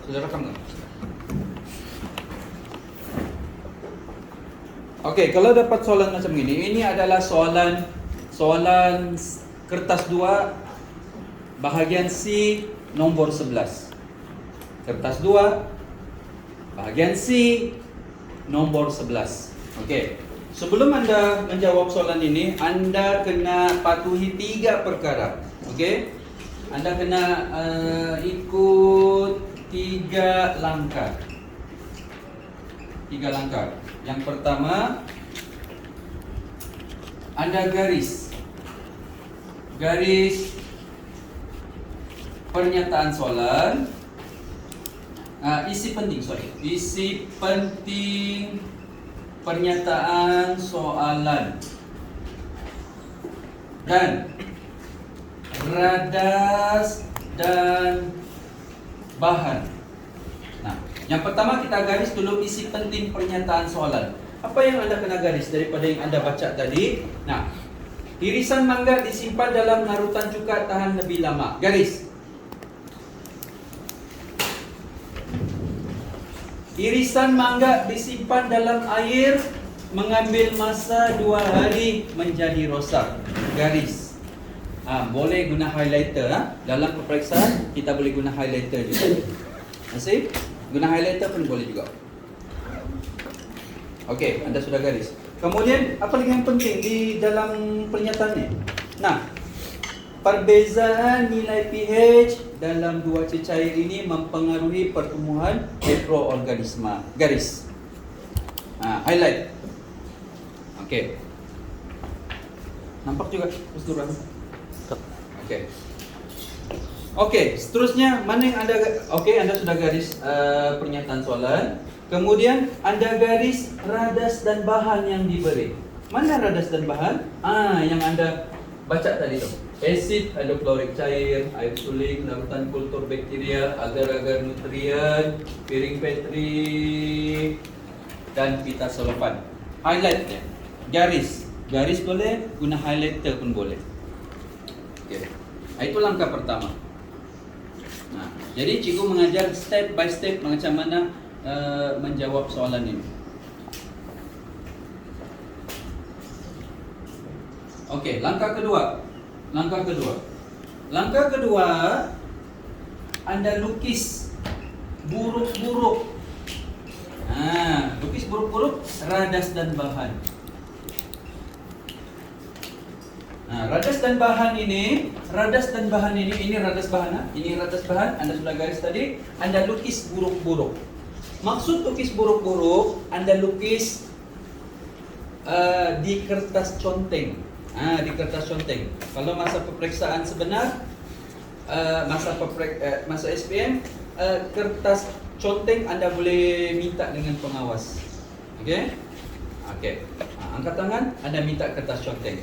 Sudah rekam nggak? Oke, kalau dapat soalan macam ini adalah soalan kertas 2 bahagian C nombor 11. Kertas 2 bahagian C nombor 11. Oke. Sebelum Anda menjawab soalan ini, Anda kena patuhi 3 perkara. Oke? Anda kena ikut 3 langkah. 3 langkah. Yang pertama, Anda garis pernyataan soalan. Isi penting pernyataan soalan dan radas dan bahan. Nah, yang pertama kita garis dulu isi penting pernyataan soalan. Apa yang Anda kena garis daripada yang Anda baca tadi? Nah, irisan mangga disimpan dalam larutan cuka tahan lebih lama. Garis. Irisan mangga disimpan dalam air mengambil masa 2 hari menjadi rosak. Garis. Boleh guna highlighter. Dalam peperiksaan kita boleh guna highlighter juga. Masih? Guna highlighter pun boleh juga. Okey, Anda sudah garis. Kemudian apa lagi yang penting di dalam pernyataan ni? Nah, perbezaan nilai pH dalam 2 cecair ini mempengaruhi pertumbuhan mikroorganisma. Garis. Highlight. Okey. Nampak juga keseluruhan. Okey. Okey, seterusnya mana yang Anda Anda sudah garis pernyataan soalan. Kemudian Anda garis radas dan bahan yang diberi. Mana radas dan bahan? Yang Anda baca tadi tu. Asid hidroklorik cair, air suling, larutan kultur bakteria, agar-agar nutrien, piring petri dan pita selofan. Highlight dia. Garis boleh, guna highlighter pun boleh. Okey. Itu langkah pertama. Jadi cikgu mengajar step by step macam mana menjawab soalan ini. Okey, langkah kedua. Langkah kedua, Anda lukis buruk-buruk. Lukis buruk-buruk radas dan bahan. Radas dan bahan ini radas bahan. Ini radas bahan, Anda sudah garis tadi. Anda lukis buruk-buruk. Maksud lukis buruk-buruk, Anda lukis di kertas conteng. Di kertas conteng. Kalau masa peperiksaan sebenar, masa SPM, kertas conteng Anda boleh minta dengan pengawas. Okey? Angkat tangan, Anda minta kertas conteng.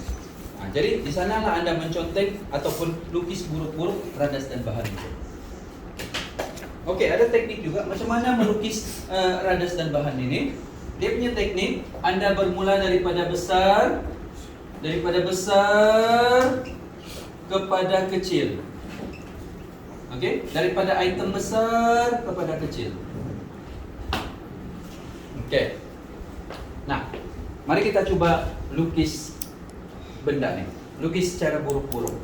Jadi di sanalah Anda menconteng ataupun lukis buruk-buruk radas dan bahan itu. Okey, ada teknik juga macam mana melukis radas dan bahan ini. Dia punya teknik, Anda bermula daripada besar kepada kecil. Okey, daripada item besar kepada kecil. Okey. Nah, mari kita cuba lukis benda ni. Lukis secara buruk-buruk.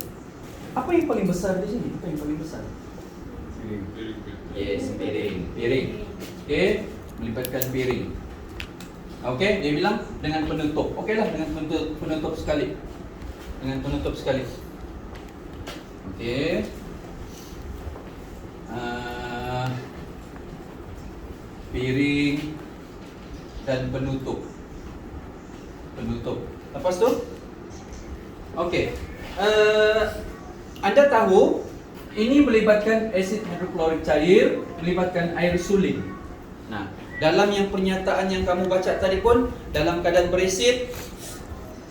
Apa yang paling besar di sini? Apa yang paling besar? Piring. Yes, piring. Okey, melibatkan piring. Okey, dia bilang dengan penutup. Okeylah, dengan penutup sekali. Okey. Piring dan penutup. Lepas tu? Okey. Anda tahu ini melibatkan asid hidroklorik cair, melibatkan air suling. Nah, dalam yang pernyataan yang kamu baca tadi pun dalam keadaan berasid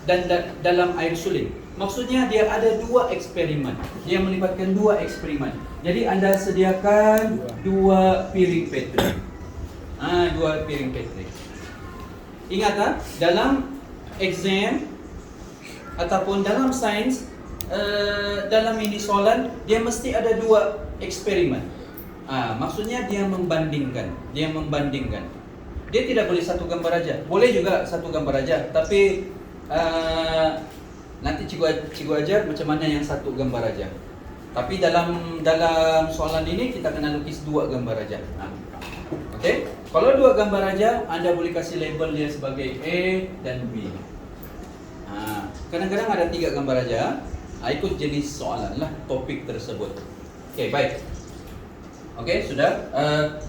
dan dalam air suling. Maksudnya dia ada 2 eksperimen. Dia melibatkan 2 eksperimen. Jadi Anda sediakan 2 piring petri. 2 piring petri. Ingat dalam exam ataupun dalam sains, dalam ini soalan dia mesti ada 2 eksperimen. Maksudnya dia membandingkan. Dia tidak boleh satu gambar aja. Boleh juga satu gambar aja, tapi nanti cikgu ajar macam mana yang satu gambar aja. Tapi dalam soalan ini kita kena lukis dua gambar aja. Okey. Kalau dua gambar aja, Anda boleh kasih label dia sebagai A dan B. Kadang-kadang ada 3 gambar aja. Ikut jenis soalan lah, topik tersebut. Okey, baik. Okey, sudah.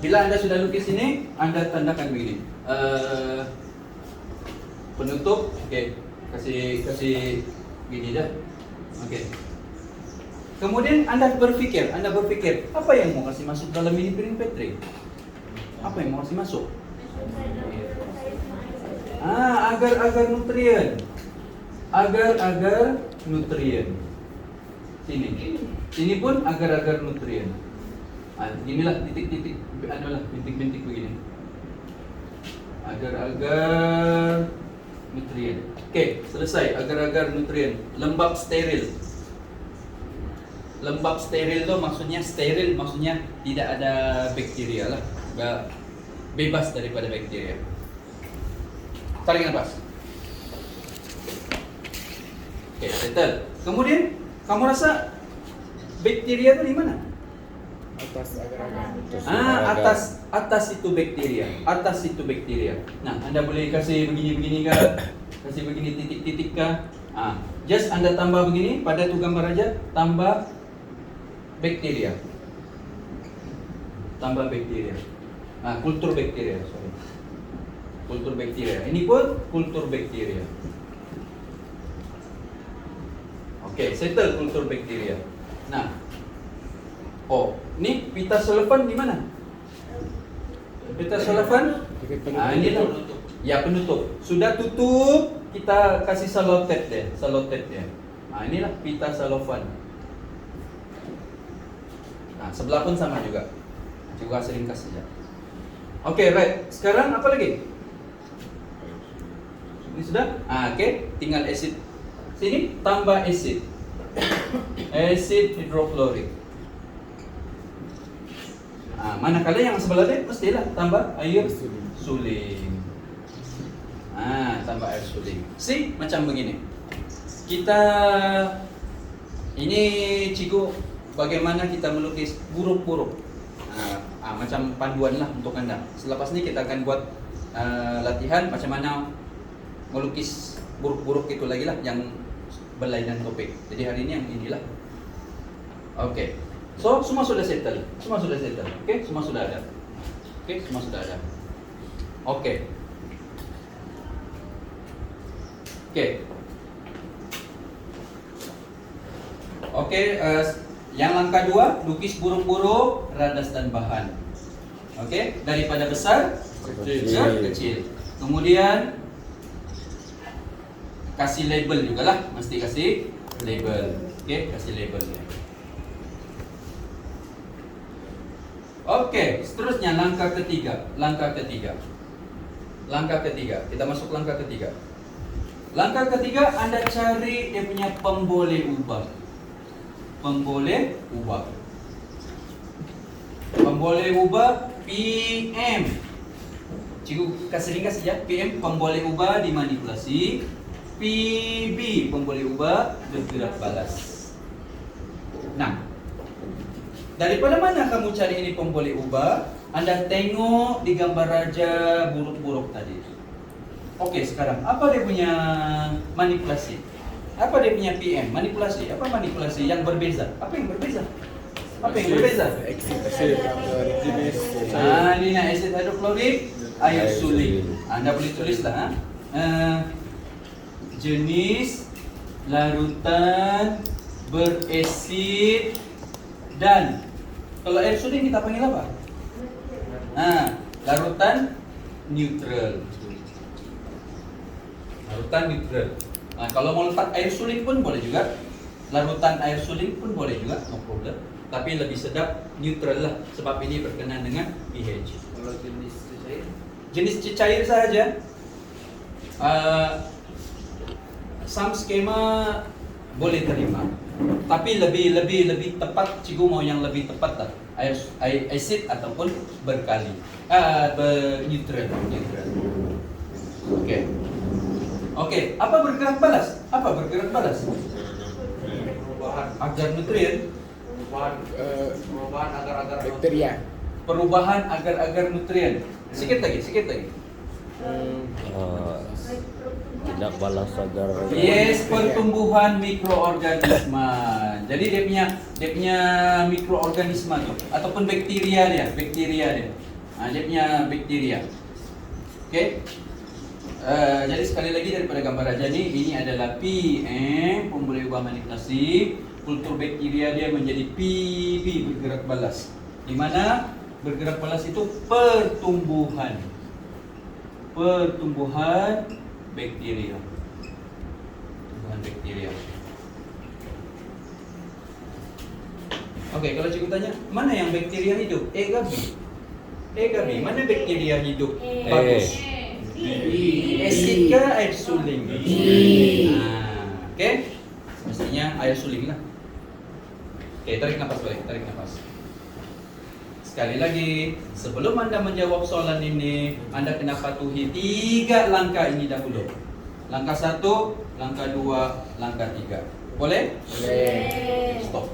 Bila Anda sudah lukis ini, Anda tandakan begini. Penutup, okey. Kasih gini dah. Okey. Kemudian Anda berfikir, apa yang mau kasih masuk dalam ini piring Petri? Apa yang mau kasih masuk? Agar-agar nutrien. Agar-agar nutrien. Sini pun agar-agar nutrien. Inilah titik-titik, bintik-bintik begini. Agar-agar nutrien. Okey, selesai. Agar-agar nutrien. Lembab steril. Lembab steril tu maksudnya tidak ada bakteria lah. Bebas daripada bakteria. Tarik nafas. Okey, settle. Kemudian kamu rasa bakteria tu di mana? Atas agar-agar. Atas itu bakteria. Nah, Anda boleh kasih begini-begini kah? Kasih begini titik-titik kah? Just Anda tambah begini pada tu gambar aja, tambah bakteria. Kultur bakteria, sorry. Kultur bakteria. Ini pun kultur bakteria. Okey, settle kultur bakteria. Nah. Ni pita solvent di mana? Pita solvent? Ini penutup. Ya, penutup. Sudah tutup, kita kasih selotep dia. Inilah pita solvent. Sebelah pun sama juga. Juga sering kasih saja. Okey, right. Sekarang apa lagi? Ini sudah? Okey, tinggal asid. Sini tambah asid. Asid hidroklorik. Manakala yang sebelah dia mestilah tambah air suling. Tambah air suling. See, macam begini. Ini cikgu bagaimana kita melukis buruk-buruk. Macam panduan lah untuk Anda. Selepas ni kita akan buat latihan macam mana melukis buruk-buruk itu lagi lah yang berlainan topik. Jadi hari ini yang inilah. Okey. So, semua sudah settle. Okey, semua sudah ada. Okey. Yang langkah 2, lukis buruk-buruk, radas dan bahan. Okey, daripada besar ke kecil. Kemudian kasih label jugalah, mesti kasih label. Okey, kasih labelnya. Okey, seterusnya langkah ketiga. Kita masuk langkah ketiga. Langkah ketiga, Anda cari dia punya pemboleh ubah. Pemboleh ubah PM. Cikgu kasih ringkas saja. PM pemboleh ubah dimanipulasi. PB pemboleh ubah bergerak balas. Nah, daripada mana kamu cari ini pemboleh ubah? Anda tengok di gambar raja buruk-buruk tadi. Okey, sekarang apa dia punya manipulasi? Apa dia punya PM? Manipulasi. Apa manipulasi yang berbeza? Apa yang berbeza? Asid jenis. Ini nak asid hidroklorik, air suling. Anda boleh tulislah. Jenis larutan berasid dan kalau air suling kita panggil apa? Larutan neutral. Kalau mau letak air suling pun boleh juga. Larutan air suling pun boleh juga, no problem. Tapi lebih sedap neutral lah sebab ini berkenaan dengan pH. Kalau jenis cecair? Jenis cecair sahaja. Some skema boleh terima. Tapi lebih tepat, cikgu mau yang lebih tepat lah. Acid ataupun berkali. Neutral. Oke. Oke, apa bergerak balas? Apa bergerak balas? Perubahan. Agar nutrien. Perubahan agar-agar Bakteria. Perubahan agar-agar nutrien. Sikit lagi. Tidak balas agar Yes, pertumbuhan mikroorganisme. Jadi dia punya mikroorganisme tuh ataupun bakteria dia. Dia punya bakteria. Oke. Jadi sekali lagi daripada gambar aja ini adalah PM, pembuluh ubah manipulasi. Kultur bakteria dia menjadi PB, bergerak balas. Di mana bergerak balas itu pertumbuhan bakteria. Oke, kalau cikgu tanya, mana yang bakteria hidup? A ke B? Mana bakteria hidup? Bagus. Acid ke air suling? Oke. Mestinya air suling lah. Oke, tarik nafas balik, Sekali lagi, sebelum Anda menjawab soalan ini, Anda kena patuhi 3 langkah ini dahulu. Langkah 1, langkah 2, langkah 3. Boleh? Boleh. Stop.